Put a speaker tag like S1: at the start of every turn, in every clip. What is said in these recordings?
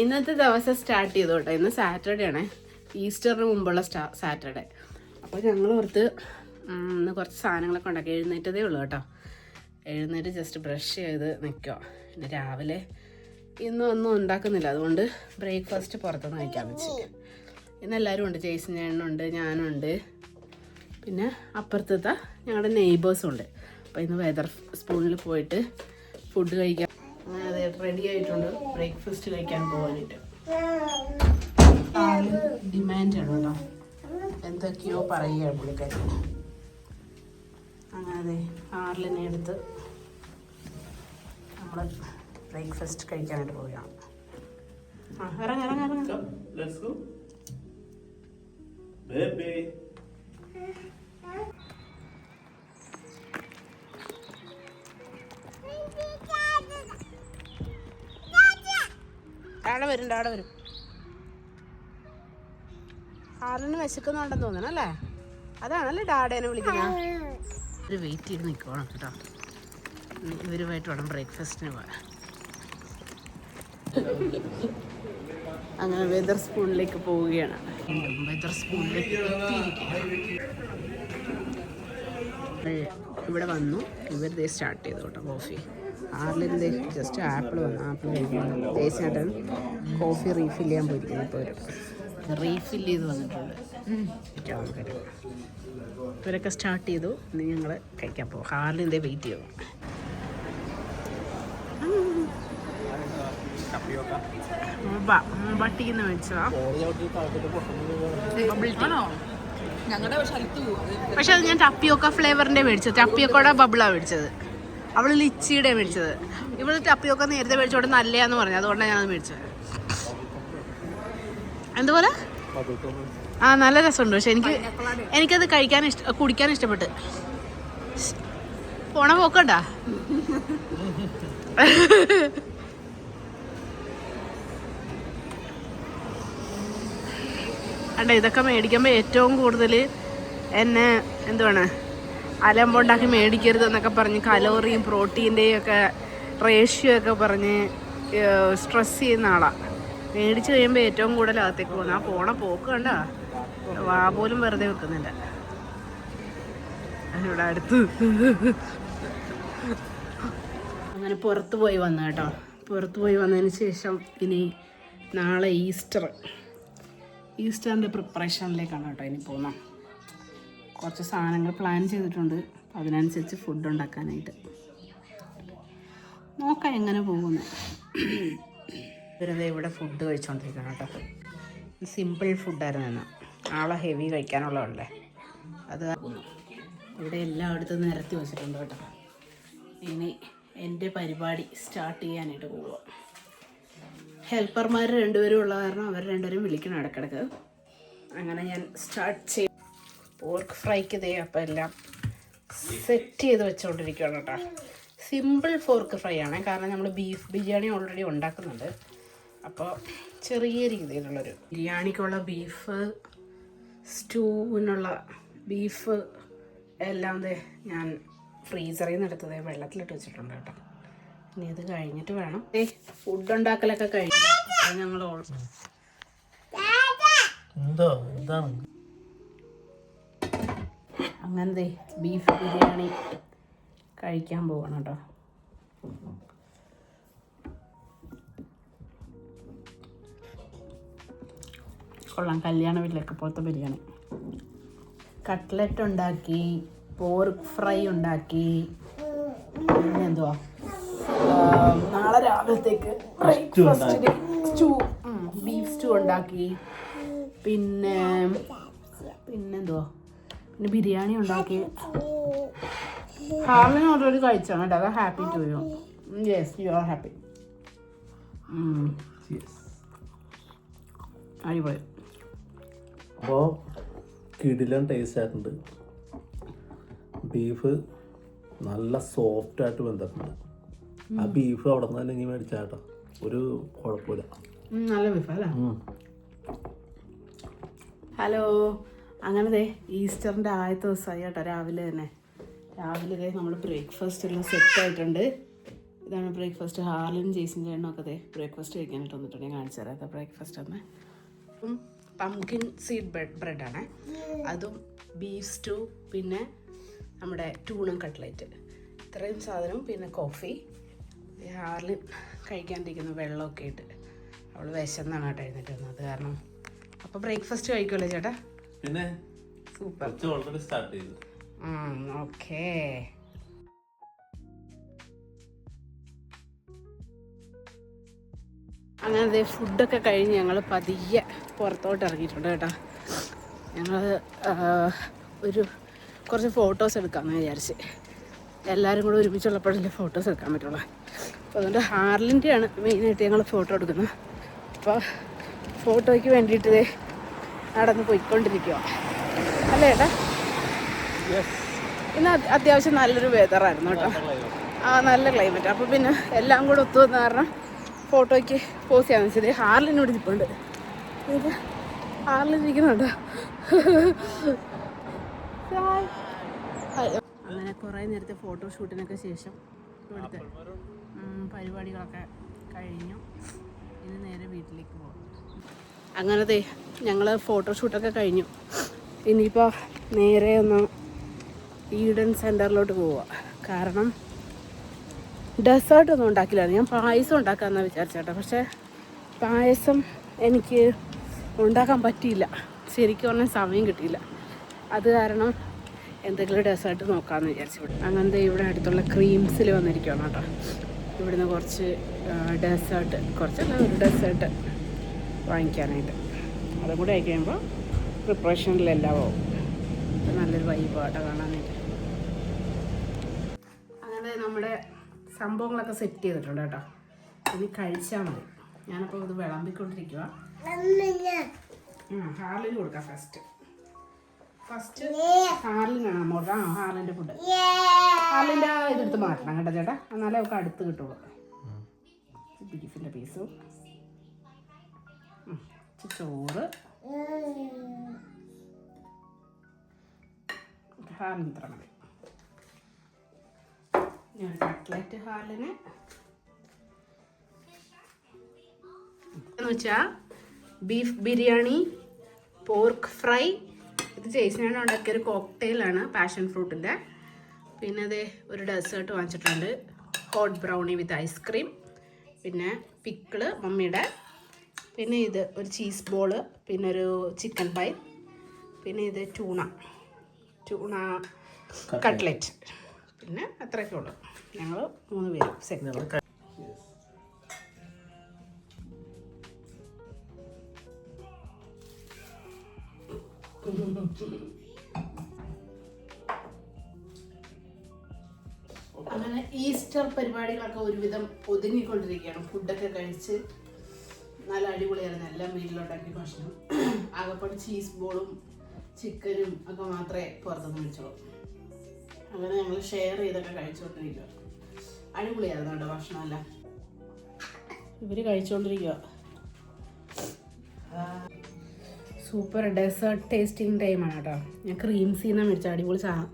S1: ഇന്നത്തെ ദിവസം സ്റ്റാർട്ട് ചെയ്തു കേട്ടോ. ഇന്ന് സാറ്റർഡേ ആണ്, ഈസ്റ്ററിന് മുമ്പുള്ള സാറ്റർഡേ. അപ്പോൾ ഞങ്ങൾ ഓർത്ത് ഇന്ന് കുറച്ച് സാധനങ്ങളൊക്കെ ഉണ്ടാക്കി. എഴുന്നേറ്റതേ ഉള്ളൂ കേട്ടോ. എഴുന്നേറ്റ് ജസ്റ്റ് ബ്രഷ് ചെയ്ത് നിൽക്കുക. പിന്നെ രാവിലെ ഇന്നും ഒന്നും ഉണ്ടാക്കുന്നില്ല, അതുകൊണ്ട് ബ്രേക്ക്ഫാസ്റ്റ് പുറത്തുനിന്ന് കഴിക്കാമെന്ന് വെച്ചിട്ട്. ഇന്ന് എല്ലാവരും ഉണ്ട്. ജെയ്സൺ ചേട്ടനുണ്ട്, ഞാനുണ്ട്, പിന്നെ അപ്പുറത്തെ ഞങ്ങളുടെ നെയ്ബേഴ്സും ഉണ്ട്. അപ്പോൾ ഇന്ന് വെതർ സ്പൂണിൽ പോയിട്ട് ഫുഡ് കഴിക്കാൻ അതെ റെഡി ആയിട്ടുണ്ട്. ബ്രേക്ക്ഫാസ്റ്റ് കഴിക്കാൻ പോകാനായിട്ട് ഡിമാൻഡാണ് കേട്ടോ. എന്തൊക്കെയോ പറയുക പുള്ളിക്കാരി. അങ്ങനെ അതെ ആറിലിനെ എടുത്ത് നമ്മൾ ബ്രേക്ക്ഫാസ്റ്റ് കഴിക്കാനായിട്ട് പോവുകയാണ്. ഇറങ്ങ ആടെ വരും. ആറിന് വിശക്കുന്നുണ്ടെന്ന് തോന്നണം അല്ലേ? അതാണല്ലേ ഡാഡേനെ വിളിക്കുന്നത്. ഒരു വെയിറ്റ് ചെയ്ത് നിൽക്കണം കേട്ടോ. ഇവരുമായിട്ട് വേണം ബ്രേക്ക്ഫാസ്റ്റിന് പോകാൻ. അങ്ങനെ വെതർ സ്പൂണിലേക്ക് പോവുകയാണ്. വെതർ സ്പൂണിലേക്ക് ഇവിടെ വന്നു. ഇവരുടെ സ്റ്റാർട്ട് ചെയ്തു കേട്ടോ കോഫി. ആറിലിൻ്റെ ജസ്റ്റ് ആപ്പിൾ വന്നു. ആപ്പിൾ കഴിക്കുന്നു. ദേശേട്ടൻ കോഫി റീഫിൽ ചെയ്യാൻ പോയിരിക്കുന്നു. ഇപ്പോൾ ഒരു റീഫിൽ ചെയ്ത് വന്നിട്ടുണ്ട്. ഇവരൊക്കെ സ്റ്റാർട്ട് ചെയ്തു. ഇനി ഞങ്ങൾ കഴിക്കാൻ പോകും. ഹാർലിൻ്റെ വെയിറ്റ് ചെയ്തു. ബട്ടിന്ന് മേടിച്ചതാ. പക്ഷെ അത് ഞാൻ ടപ്പിയോക്ക ഫ്ലേവറിൻ്റെ മേടിച്ചത്. ടപ്പിയോക്കയുടെ ബബിളാണ് മേടിച്ചത്. അവൾ ലിച്ചിയുടെ മേടിച്ചത്. ഇവള് ടപ്പിയൊക്കെ നേരത്തെ മേടിച്ചോണ്ട് നല്ലയാന്ന് പറഞ്ഞു, അതുകൊണ്ടാണ് ഞാനത് മേടിച്ചത്. എന്തുപോലെ നല്ല രസമുണ്ട്. പക്ഷെ എനിക്കത് കുടിക്കാൻ ഇഷ്ടപ്പെട്ട്. പോണ പോക്കണ്ട. അണ്ട ഇതൊക്കെ മേടിക്കുമ്പോൾ ഏറ്റവും കൂടുതൽ എന്നെ എന്തുവാണ് അലമ്പുണ്ടാക്കി മേടിക്കരുത് എന്നൊക്കെ പറഞ്ഞ് കലോറിയും പ്രോട്ടീൻ്റെയും ഒക്കെ റേഷ്യോ ഒക്കെ പറഞ്ഞ് സ്ട്രെസ് ചെയ്യുന്ന ആളാണ്. മേടിച്ച് കഴിയുമ്പോൾ ഏറ്റവും കൂടുതൽ അകത്തേക്ക് പോകുന്നത്. ആ പോണ പോക്ക് കണ്ട വാ പോലും വെറുതെ വെക്കുന്നില്ല. ഇവിടെ അടുത്ത് അങ്ങനെ പുറത്ത് പോയി വന്ന കേട്ടോ. പുറത്ത് പോയി വന്നതിന് ശേഷം ഇനി നാളെ ഈസ്റ്ററിൻ്റെ പ്രിപ്പറേഷനിലേക്കാണ് കേട്ടോ ഇനി പോകുന്നത്. കുറച്ച് സാധനങ്ങൾ പ്ലാൻ ചെയ്തിട്ടുണ്ട്. അതിനനുസരിച്ച് ഫുഡ് ഉണ്ടാക്കാനായിട്ട് നോക്കാം എങ്ങനെ പോകുന്നു. വെറുതെ ഇവിടെ ഫുഡ് കഴിച്ചുകൊണ്ടിരിക്കണം കേട്ടോ. സിമ്പിൾ ഫുഡായിരുന്നു. നാളെ ഹെവി കഴിക്കാനുള്ളതല്ലേ അത്. ഇവിടെ എല്ലായിടത്തും നിരത്തി വെച്ചിട്ടുണ്ട് കേട്ടോ. ഇനി എൻ്റെ പരിപാടി സ്റ്റാർട്ട് ചെയ്യാനായിട്ട് പോവുക. ഹെൽപ്പർമാർ രണ്ടുപേരും ഉള്ള കാരണം അവർ രണ്ടുപേരും വിളിക്കണം ഇടയ്ക്കിടയ്ക്ക്. അങ്ങനെ ഞാൻ സ്റ്റാർട്ട് ചെയ്യും. പോർക്ക് ഫ്രൈക്ക് ഇതേ അപ്പം എല്ലാം സെറ്റ് ചെയ്ത് വെച്ചുകൊണ്ടിരിക്കുകയാണ് കേട്ടോ. സിമ്പിൾ പോർക്ക് ഫ്രൈ ആണ്, കാരണം നമ്മൾ ബീഫ് ബിരിയാണി ഓൾറെഡി ഉണ്ടാക്കുന്നുണ്ട്. അപ്പോൾ ചെറിയ രീതിയിലുള്ളൊരു ബിരിയാണിക്കുള്ള ബീഫ് സ്റ്റൂവിനുള്ള ബീഫ് എല്ലാം ഞാൻ ഫ്രീസറിൽ നിന്ന് എടുത്തത് വെള്ളത്തിലിട്ട് വെച്ചിട്ടുണ്ട് കേട്ടോ. ഇനി ഇത് കഴിഞ്ഞിട്ട് വേണം. ഫുഡ് ഉണ്ടാക്കലൊക്കെ കഴിഞ്ഞു. ഞങ്ങൾ അങ്ങനത്തെ ബീഫ് ബിരിയാണി കഴിക്കാൻ പോകണം കേട്ടോ. കൊള്ളാം. കല്യാണ വീട്ടിലൊക്കെ പോലത്തെ ബിരിയാണി. കട്ട്ലറ്റ് ഉണ്ടാക്കി, പോർക്ക് ഫ്രൈ ഉണ്ടാക്കി, പിന്നെ എന്തുവാ നാളെ രാവിലത്തേക്ക് ബ്രേക്ക്ഫാസ്റ്റിന് ബീഫ് സ്റ്റൂ ഉണ്ടാക്കി, പിന്നെന്തുവാ പിന്നെ ബിരിയാണി ഉണ്ടാക്കി. ഹാർലിന് ഓൾറെഡി കഴിച്ചാണ് കേട്ടോ. അത് happy to you. Yes you are happy. അടിപൊളി.
S2: അപ്പോൾ കിടിലൻ ടേസ്റ്റ് ആയിട്ടുണ്ട്. ബീഫ് നല്ല സോഫ്റ്റായിട്ട് വെന്തിട്ടുണ്ട്. ആ ബീഫ് അവിടെ നിന്ന് തന്നെ ഇനി മേടിച്ചാട്ടോ, ഒരു കുഴപ്പമില്ല.
S1: നല്ല ബീഫ് അല്ലേ? ഹലോ. അങ്ങനെ ഈസ്റ്ററിൻ്റെ ആദ്യത്തെ ദിവസമായി കേട്ടോ. രാവിലെ നമ്മൾ ബ്രേക്ക്ഫാസ്റ്റ് എല്ലാം സെറ്റായിട്ടുണ്ട്. ഇതാണ് ബ്രേക്ക്ഫാസ്റ്റ്. ഹാർലിൻ ജെയ്സിൻ്റെ എണ്ണമൊക്കെ അതെ ബ്രേക്ക്ഫാസ്റ്റ് കഴിക്കാനായിട്ട് വന്നിട്ടുണ്ട്. ഞാൻ കാണിച്ചു തരാം. അതെ ബ്രേക്ക്ഫാസ്റ്റ് ഒന്ന് പംകിൻ സീഡ് ബ്രെഡാണ്. അതും ബീഫ് സ്റ്റൂ, പിന്നെ നമ്മുടെ ടൂണ കട്ട്ലറ്റ്, ഇത്രയും സാധനവും പിന്നെ കോഫി. ഹാർലിൻ കഴിക്കാണ്ടിരിക്കുന്നു വെള്ളമൊക്കെ ഇട്ട്. അവൾ വിശന്നാണ് കേട്ടോ എഴുന്നേറ്റ് വന്നത്. അത് കാരണം അപ്പോൾ ബ്രേക്ക്ഫാസ്റ്റ് കഴിക്കുമല്ലോ ചേട്ടാ?
S2: പിന്നെ
S1: സൂപ്പർ.
S2: ഓൾറെഡി സ്റ്റാർട്ട് ചെയ്തു.
S1: ഓക്കേ. അങ്ങനെ ഫുഡൊക്കെ കഴിഞ്ഞ് ഞങ്ങൾ പതിയെ പുറത്തോട്ട് ഇറങ്ങിയിട്ടുണ്ട് കേട്ടോ. ഞങ്ങൾ കുറച്ച് ഫോട്ടോസ് എടുക്കാമെന്ന് വിചാരിച്ച്. എല്ലാവരും കൂടെ ഒരുമിച്ചുള്ളപ്പോഴല്ലേ ഫോട്ടോസ് എടുക്കാൻ പറ്റുള്ളൂ. അപ്പോൾ അതുകൊണ്ട് ഹാർലിൻ്റെയാണ് മെയിനായിട്ട് ഞങ്ങൾ ഫോട്ടോ എടുക്കുന്നത്. അപ്പോൾ ഫോട്ടോയ്ക്ക് വേണ്ടിയിട്ട് നടന്ന് പോയിക്കൊണ്ടിരിക്കുക അല്ലേ ചേട്ടാ? ഇന്ന് അത്യാവശ്യം നല്ലൊരു വെതറായിരുന്നു കേട്ടോ. നല്ല ക്ലൈമറ്റ്. അപ്പോൾ പിന്നെ എല്ലാം കൂടെ ഒത്തു വന്ന കാരണം ഫോട്ടോയ്ക്ക് പോസ് ചെയ്യാൻ വെച്ചത്. ഹാർലിനോട് ഇരിപ്പുണ്ട്. ഇത് ഹാർലിരിക്കുന്നുണ്ടോ? അങ്ങനെ കുറേ നേരത്തെ ഫോട്ടോഷൂട്ടിനൊക്കെ ശേഷം ഇവിടുത്തെ പരിപാടികളൊക്കെ കഴിഞ്ഞു. ഇനി നേരെ വീട്ടിലേക്ക് പോകും. അങ്ങനത്തെ ഞങ്ങൾ ഫോട്ടോഷൂട്ടൊക്കെ കഴിഞ്ഞു. ഇനിയിപ്പോൾ നേരെ ഒന്ന് ഈഡൻ സെൻറ്ററിലോട്ട് പോവുക. കാരണം ഡെസേർട്ടൊന്നും ഉണ്ടാക്കില്ലായിരുന്നു. ഞാൻ പായസം ഉണ്ടാക്കാമെന്നാണ് വിചാരിച്ചേട്ടാ. പക്ഷേ പായസം എനിക്ക് ഉണ്ടാക്കാൻ പറ്റിയില്ല. ശരിക്കും പറഞ്ഞാൽ സമയം കിട്ടിയില്ല. അത് കാരണം എന്തെങ്കിലും ഡെസേർട്ട് നോക്കാമെന്ന് വിചാരിച്ചു. അങ്ങനത്തെ ഇവിടെ അടുത്തുള്ള ക്രീംസിൽ വന്നിരിക്കുകയാണ് കേട്ടോ. ഇവിടുന്ന് കുറച്ച് ഡെസേർട്ട്, കുറച്ചല്ല ഒരു ഡെസേർട്ട് വാങ്ങിക്കാനായിട്ട്. അതും കൂടെ ആയി കഴിയുമ്പോൾ പ്രിപ്പറേഷനിലെല്ലാം ആവും. നല്ലൊരു വൈബാട്ടോ കാണാനായിട്ട്. അങ്ങനെ നമ്മുടെ സംഭവങ്ങളൊക്കെ സെറ്റ് ചെയ്തിട്ടുണ്ട് കേട്ടോ. ഇനി കഴിച്ചാൽ മതി. ഞാനപ്പോൾ ഇത് വിളമ്പിക്കൊണ്ടിരിക്കുക. ഹാർലിന് കൊടുക്കാം ഫസ്റ്റ് ഹാർലിനാണ് നമ്മൾ. ഹാർലിൻ്റെ ഫുഡ്. ഹാർലിൻ്റെ ഇതെടുത്ത് മാറ്റണം കേട്ടോ ചേട്ടാ, എന്നാലേ അവൾക്ക് അടുത്ത് കിട്ടുള്ളൂ. ബീഫിൻ്റെ പീസും ചോറ്. ഹാർലിന് ഇത്ര മതി. ഞാൻ കട്ട്ലറ്റ് ഹാർലിന് എന്ന് വെച്ചാൽ ബീഫ് ബിരിയാണി, പോർക്ക് ഫ്രൈ. ഇത് ജെയ്സിനാണ് ഉണ്ടാക്കിയൊരു കോക്ടെയിലാണ് പാഷൻ ഫ്രൂട്ടിൻ്റെ. പിന്നെ അത് ഒരു ഡെസേർട്ട് വാങ്ങിച്ചിട്ടുണ്ട്, ഹോട്ട് ബ്രൗണി വിത്ത് ഐസ്ക്രീം. പിന്നെ പിക്കിള് മമ്മിയുടെ. പിന്നെ ഇത് ഒരു ചീസ് ബോള്, പിന്നെ ഒരു ചിക്കൻ പൈ, പിന്നെ ഇത് ടൂണ കട്ട്ലറ്റ്. പിന്നെ അത്രയൊക്കെ ഉള്ളു. ഞങ്ങൾ 3 പേരും സെറ്റ്. അങ്ങനെ ഈസ്റ്റർ പരിപാടികളൊക്കെ ഒരുവിധം ഒതുങ്ങിക്കൊണ്ടിരിക്കുകയാണ്. ഫുഡൊക്കെ കഴിച്ച് നല്ല അടിപൊളിയായിരുന്നു. എല്ലാം വീട്ടിലുണ്ടാക്കി ഭക്ഷണം. ആകെപ്പാട് ചീസ് ബോളും ചിക്കനും ഒക്കെ മാത്രമേ പുറത്തുനിന്ന് മേടിച്ചോളൂ. അങ്ങനെ ഞങ്ങൾ ഷെയർ ചെയ്തൊക്കെ കഴിച്ചുകൊണ്ടിരിക്കുക. അടിപൊളിയായിരുന്നു കേട്ടോ ഭക്ഷണമെല്ലാം. ഇവർ കഴിച്ചുകൊണ്ടിരിക്കുക. സൂപ്പർ ഡെസേർട്ട് ടേസ്റ്റിംഗ് ടൈമാണ് കേട്ടോ. ഞാൻ ക്രീംസിന്ന് മേടിച്ച അടിപൊളി സാധനം.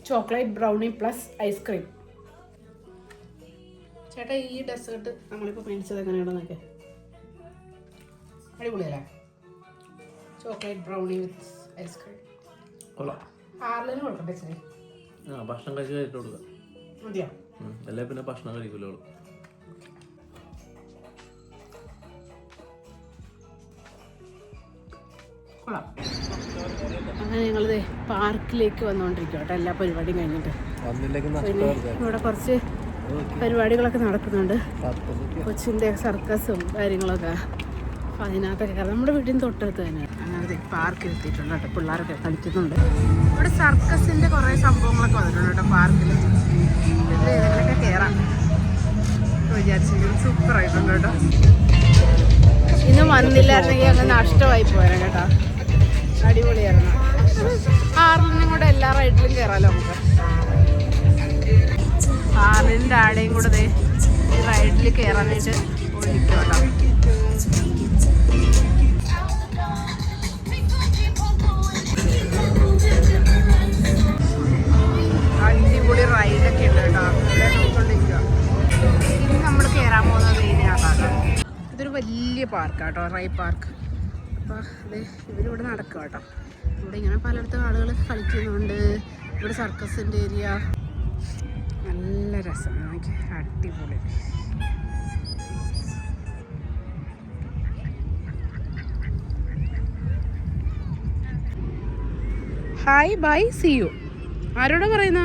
S1: Chocolate brownie plus ice cream. ചേട്ടാ ഈ ഡെസേർട്ട് നമ്മളിപ്പോൾ മേടിച്ചത് എങ്ങനെയാണെന്നൊക്കെ അടിപൊളിയല്ലേ? Chocolate brownie with ice cream. ഹാർലിന് കൊടുക്കട്ടെ ശരി?
S2: ഭക്ഷണം കഴിച്ചിട്ട് കൊടുക്കാം.
S1: മതിയോ?
S2: അല്ലേ പിന്നെ ഭക്ഷണം കഴിക്കൂലോ.
S1: അങ്ങനെ ഞങ്ങളിത് പാർക്കിലേക്ക് വന്നുകൊണ്ടിരിക്കുക കേട്ടോ. എല്ലാ പരിപാടിയും കഴിഞ്ഞിട്ട് പിന്നെ ഇവിടെ കുറച്ച് പരിപാടികളൊക്കെ നടക്കുന്നുണ്ട്. കൊച്ചിൻ്റെ സർക്കസും കാര്യങ്ങളൊക്കെ. അപ്പോൾ അതിനകത്തൊക്കെ നമ്മുടെ വീട്ടിൽ തൊട്ടടുത്ത് തന്നെ. അങ്ങനെ പാർക്കിൽ എത്തിയിട്ടുണ്ട് കേട്ടോ. പിള്ളേരൊക്കെ കളിക്കുന്നുണ്ട്. ഇവിടെ സർക്കസിൻ്റെ കുറേ സംഭവങ്ങളൊക്കെ വന്നിട്ടുണ്ട് കേട്ടോ പാർക്കിൽ. ഇതിലൊക്കെ കയറാം വിചാരിച്ചിരിക്കും. സൂപ്പറായിട്ടുണ്ട് കേട്ടോ. ഇന്ന് വന്നില്ലായിരുന്നെങ്കിൽ അങ്ങ് നഷ്ടമായി പോയാൽ കേട്ടോ. അടിപൊളിയായിരുന്നു. ഹാർലിനും കൂടെ എല്ലാ റൈഡിലും കയറാമല്ലോ നമുക്ക്. ഹാർലിൻ്റെ ആടെയും കൂടെ ഈ റൈഡിൽ കയറാനായിട്ട് ഓടിക്കും കേട്ടോ. ഒക്കെ ഉണ്ട് കേട്ടോ. ഇവിടെ നോക്കിക്കൊണ്ടിരിക്കുക. ഇനി നമ്മൾ കയറാൻ പോകുന്നത് ഇതിനകത്താണ്. ഇതൊരു വലിയ പാർക്കാട്ടോ, റൈ പാർക്ക്. അപ്പോൾ അത് ഇവരിവിടെ നടക്കുക കേട്ടോ. ഇവിടെ ഇങ്ങനെ പലയിടത്തും ആളുകൾ കളിക്കുന്നുണ്ട്. ഇവിടെ സർക്കസിൻ്റെ ഏരിയ, നല്ല രസം, എനിക്ക് അടിപൊളി. ഹായ് ബൈ സി യു ആരോടാ പറയുന്ന?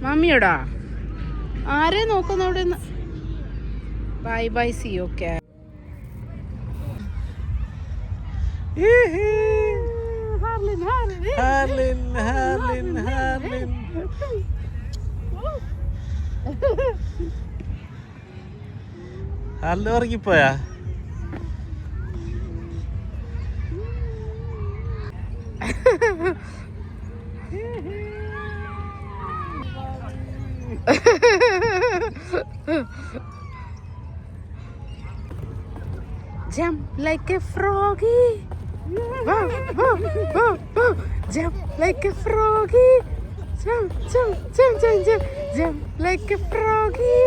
S1: മമ്മിയോടാ? ആരെ നോക്കുന്ന അവിടെ? Bye bye see you. Okay.
S2: Hello, ഇറങ്ങിപ്പോയാ?
S1: Jump like a froggy. Wow, wow, wow, wow. Jump like a froggy. Jump, jump, jump, jump, jump. Jump like a froggy.